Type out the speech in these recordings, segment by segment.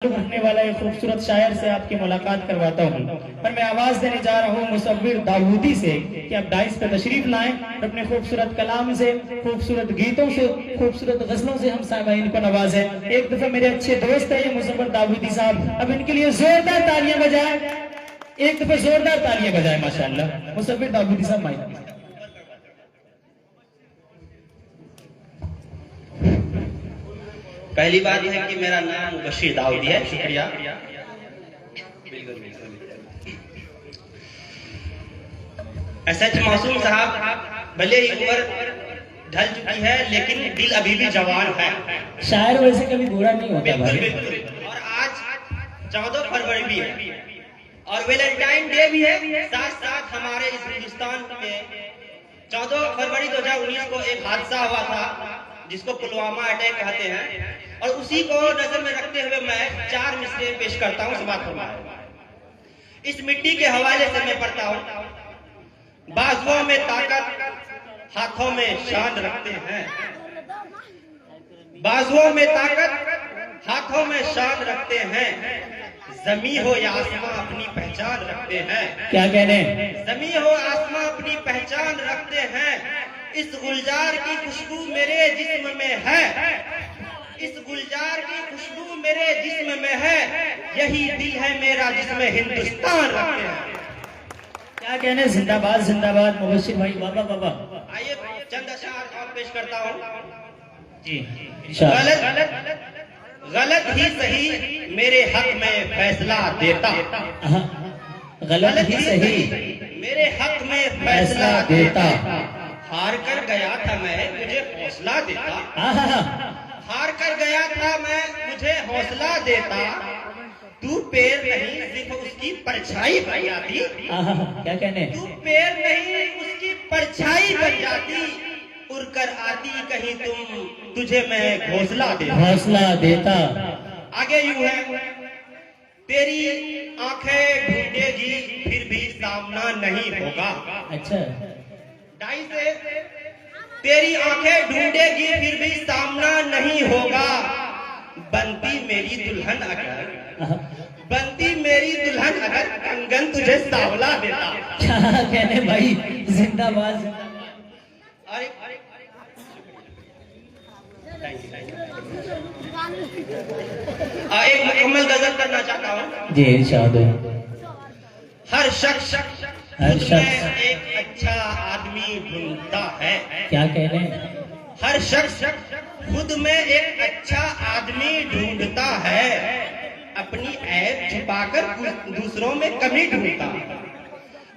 रखने वाला एक खूबसूरत शायर से आपकी मुलाकात करवाता हूँ। पर मैं आवाज देने जा रहा हूँ मुसव्विर दाऊदी से कि आप डाइस पे तशरीफ लाएं और अपने खूबसूरत कलाम से, खूबसूरत गीतों से, खूबसूरत गजलों से हम सामाईन को नवाजें। एक दफा मेरे अच्छे दोस्त है ये मुसव्विर दाऊदी साहब, अब इनके लिए जोरदार तालियां बजाएं। एक दफा जोरदार तालियां बजाएं माशाअल्लाह। मुसव्विर दाऊदी साहब माइक। पहली बात यह है कि मेरा नाम बशीर दाऊदी है। शुक्रिया। एसएच मासूम साहब, भले ही उम्र ढल चुकी है लेकिन दिल अभी भी जवान है। शायर वैसे कभी बुरा नहीं होता भाई। बिल्कुल। और आज 14 फरवरी भी है और वैलेंटाइन डे भी है। साथ साथ हमारे इस हिंदुस्तान में 14 फरवरी 2019 को एक हादसा हुआ था जिसको पुलवामा अटैक कहते हैं, और उसी को नजर में रखते हुए मैं 4 मिसरे पेश करता हूं। समाप्त फरमाएं। इस मिट्टी के हवाले से मैं पढ़ता हूं। बाजुओं में ताकत, हाथों में शान रखते हैं। बाजुओं में ताकत, हाथों में शान रखते हैं। जमी हो या आसमां अपनी पहचान रखते हैं। क्या कहने? जमी हो आसमां अपनी पहचान रखते हैं। इस गुलजार की खुशबू मेरे जिस्म में है। इस गुलजार की खुशबू मेरे जिस्म में है। यही दिल है मेरा जिसमें हिंदुस्तान रखते हैं। क्या कहने? जिंदाबाद जिंदाबाद मुबशिर भाई, बाबा बाबा। आइए चंद अशआर और पेश करता हूँ जी। गलत ही सही मेरे हक में फैसला देता। गलत ही सही मेरे हक में फैसला देता। हार कर गया था मैं, मुझे हौसला देता। हार कर गया था मैं, मुझे हौसला देता। तू पैर नहीं सिर्फ उसकी परछाई बन जाती। क्या कहने? तू पैर नहीं उसकी परछाई बन जाती। उड़कर आती कहीं तुझे मैं घोंसला देता। हौसला देता। आगे यूं है, तेरी आंखें ढूंढेगी फिर भी सामना नहीं होगा। अच्छा। ढाई से, तेरी आंखें ढूंढेगी फिर भी सामना नहीं होगा। बनती मेरी दुल्हन अगर, बनती मेरी दुल्हन अगर कंगन तुझे सांवला देता। क्या कहने भाई? जिंदाबाद जिंदाबाद। एक मुकम्मल गजल करना चाहता हूँ। जी इरशाद। हर शख्स हर शख्स एक अच्छा आदमी ढूंढता है। क्या कहने? हर शख्स खुद में एक अच्छा आदमी ढूंढता है। अपनी ऐब छुपाकर दूसरों में कमी ढूंढता है।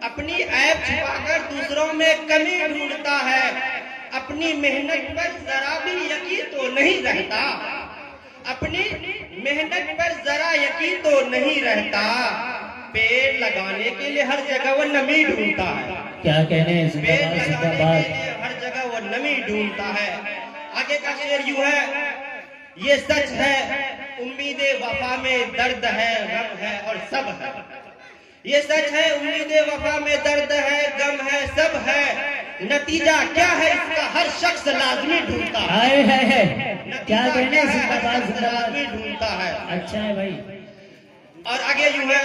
अपनी ऐब छुपाकर दूसरों में कमी ढूंढता है। अपनी मेहनत पर जरा भी यकीन तो नहीं रहता। अपनी मेहनत पर जरा यकीन तो नहीं रहता। पेड़ लगाने के लिए हर जगह वो नमी ढूंढता है। क्या कहने? पेड़ जिंदाबाद लगाने के जिंदाबाद। लिए हर जगह वो नमी ढूंढता है। आगे का शेर यूं है, ये सच है उम्मीदें वफा में दर्द है, गम है और सब है। ये सच है उम्मीदें वफा में दर्द है, गम है, सब है। नतीजा क्या है इसका हर शख्स लाजमी ढूंढता है। क्या कहने? जिंदाबाद जिंदाबाद। लाजमी ढूंढता है। अच्छा है भाई। और आगे यूं है,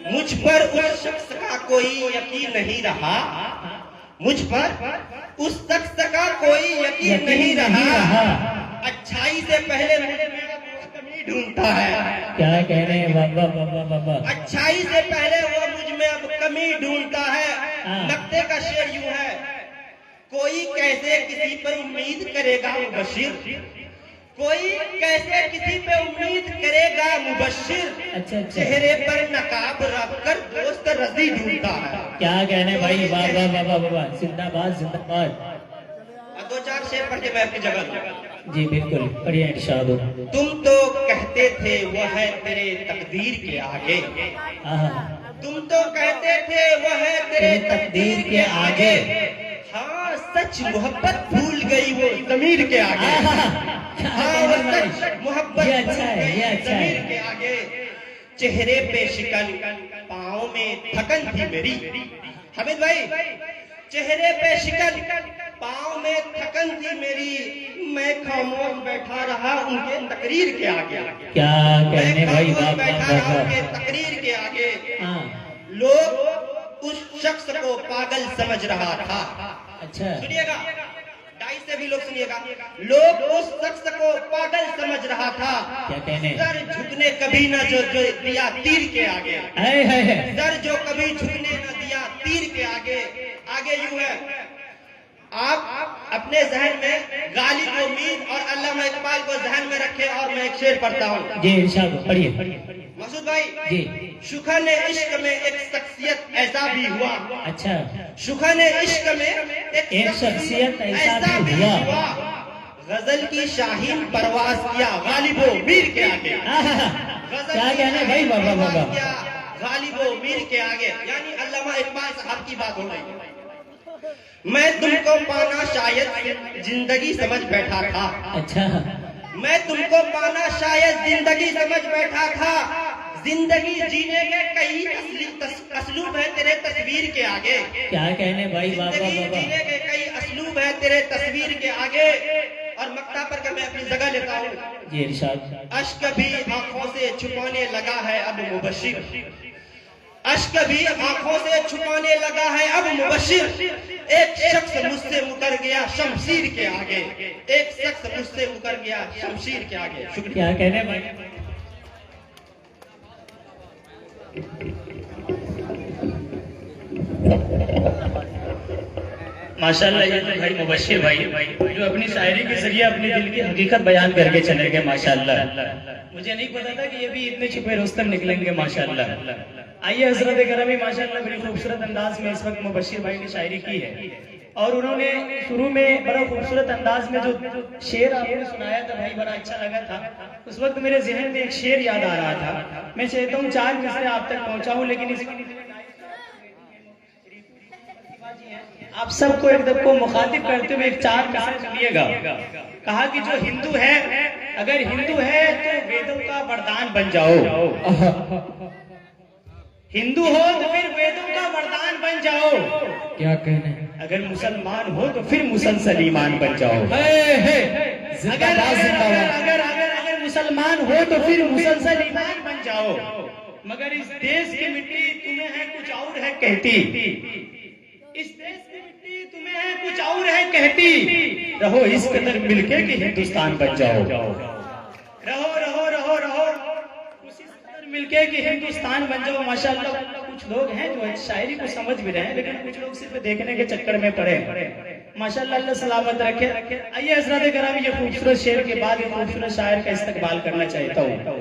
मुझ पर उस शख्स का कोई यकीन नहीं रहा। मुझ पर उस शख्स का कोई यकीन नहीं रहा। अच्छाई से पहले मुझे मेरा दोस्त कमी ढूंढता है। क्या कह रहे हैं? बाबा बाबा बाबा। अच्छाई से पहले वो मुझ में अब कमी ढूंढता है। नक्ते का शेर यूं है, कोई कैसे किसी पर उम्मीद करेगा मुबशिर। कोई कैसे किसी पे उम्मीद करेगा मुबशिर। अच्छा। चेहरे पर नकाब रखकर दोस्त रजी ढूंढता है। क्या कहने भाई? बाबा बाबा बाबा। जिंदाबाद जिंदाबाद। 2-4 शेर पढ़ के मैं अपनी जगह दूं। जी बिल्कुल, बढ़िया इरशाद। तुम तो कहते थे वो है तेरे तकदीर के आगे। तुम तो कहते थे वो है तेरे तकदीर के आगे। हाँ सच मोहब्बत भूल गई वो जमीर के आगे। हाँ वो सच मोहब्बत अच्छा है, ये अच्छा है। जमीर के आगे। चेहरे पे शिकन, पाँव में थकन थी मेरी। हामिद भाई, चेहरे पे शिकन, पाँव में थकन थी मेरी, मैं खामोश बैठा रहा उनके तकरीर के आगे। क्या कहने भाई, वाह बैठा वाह रहा वाह। उनके तकरीर के आगे। हाँ, लोग उस शख्स को पागल समझ रहा था। अच्छा, सुनिएगा, डाई से भी लोग सुनिएगा। लोग उस शख्स को पागल समझ रहा था। क्या कहने, सर झुकने कभी न जो दिया तीर के आगे। है। सर जो कभी झुकने न दिया तीर के आगे। आगे यूं है, आप अपने जहन में गालिब उम्मीद और अल्लामा इकबाल को जहन में रखे और मैं एक शेर पढ़ता हूँ। जी इरशाद, पढ़िए। मसूद भाई जी, सुखन इश्क में एक शख्सियत ऐसा भी हुआ। अच्छा, सुखन इश्क में एक शख्सियत ऐसा भी हुआ। गजल की शाहीन परवाज किया गालिबो मीर के आगे। क्या कहने भाई, वाह वाह वाह वाह। गालिबो मीर के आगे, यानी अल्लामा इकबाल साहब की बात हो रही। मैं तुमको पाना शायद जिंदगी समझ बैठा था। अच्छा, मैं तुमको पाना शायद जिंदगी समझ बैठा था। जिंदगी जीने के कई असलूब है तेरे तस्वीर के आगे। क्या कहने भाई, वाह वाह जिंदगी वाह वाह। जीने के कई असलूब है तेरे तस्वीर के आगे। और मक्ता पर का मैं अपनी जगह लेता हूँ। जी इरशाद, अश्क भी आंखों से छुपाने लगा है अब मुबशिर। अश्क भी आंखों से छुपाने लगा है अब मुबशिर। एक शख्स मुझसे मुकर गया शमशीर के आगे। एक शख्स मुझसे मुकर गया शमशीर के आगे। शुक्रिया। क्या कहने भाई। माशाल्लाह, ये तो भाई मुबश्शिर भाई जो अपनी शायरी के जरिए अपने दिल की हकीकत बयान करके चले गए। माशाल्लाह, मुझे नहीं पता था कि ये भी इतने छुपे रुस्तम निकलेंगे। माशाल्लाह, आइए हजरत करमी, माशाल्लाह बड़ी खूबसूरत अंदाज में इस वक्त मुबश्शिर भाई ने शायरी की है। और उन्होंने शुरू में बड़ा खूबसूरत अंदाज में जो शेर आपने सुनाया था भाई, बड़ा अच्छा लगा था। उस वक्त मेरे जहन में एक शेर याद आ रहा था। मैं चाहता हूँ 4 मिसरे आप तक पहुंचाऊं, लेकिन आप सबको एक दफा मुखातिब करते हुए एक 4 मिसरे सुनिएगा। कहा कि जो हिंदू है, अगर हिंदू है तो वेदों का वरदान बन जाओ। हिंदू हो तो फिर वेदों का वरदान बन जाओ। क्या कहने, अगर मुसलमान हो तो फिर मुसलसल ईमान बन जाओ। अगर मुसलमान हो तो फिर मुसलसल ईमान बन जाओ। मगर इस देश की मिट्टी तुम्हें है कुछ और है कहती। इस देश की मिट्टी तुम्हें है कुछ और है कहती। रहो इस कदर मिलके कि हिंदुस्तान बन जाओ। रहो रहो रहो रहो मिलके कि हिंदुस्तान बन जाओ। माशाल्लाह, कुछ लोग हैं जो शायरी को समझ भी रहे हैं, लेकिन कुछ लोग सिर्फ देखने के चक्कर में पड़े। माशाल्लाह, अल्लाह सलामत रखे। आइए हज़रात कराम, ये खूबसूरत शेर के बाद ये खूबसूरत शायर का इस्तकबाल करना चाहता हूँ।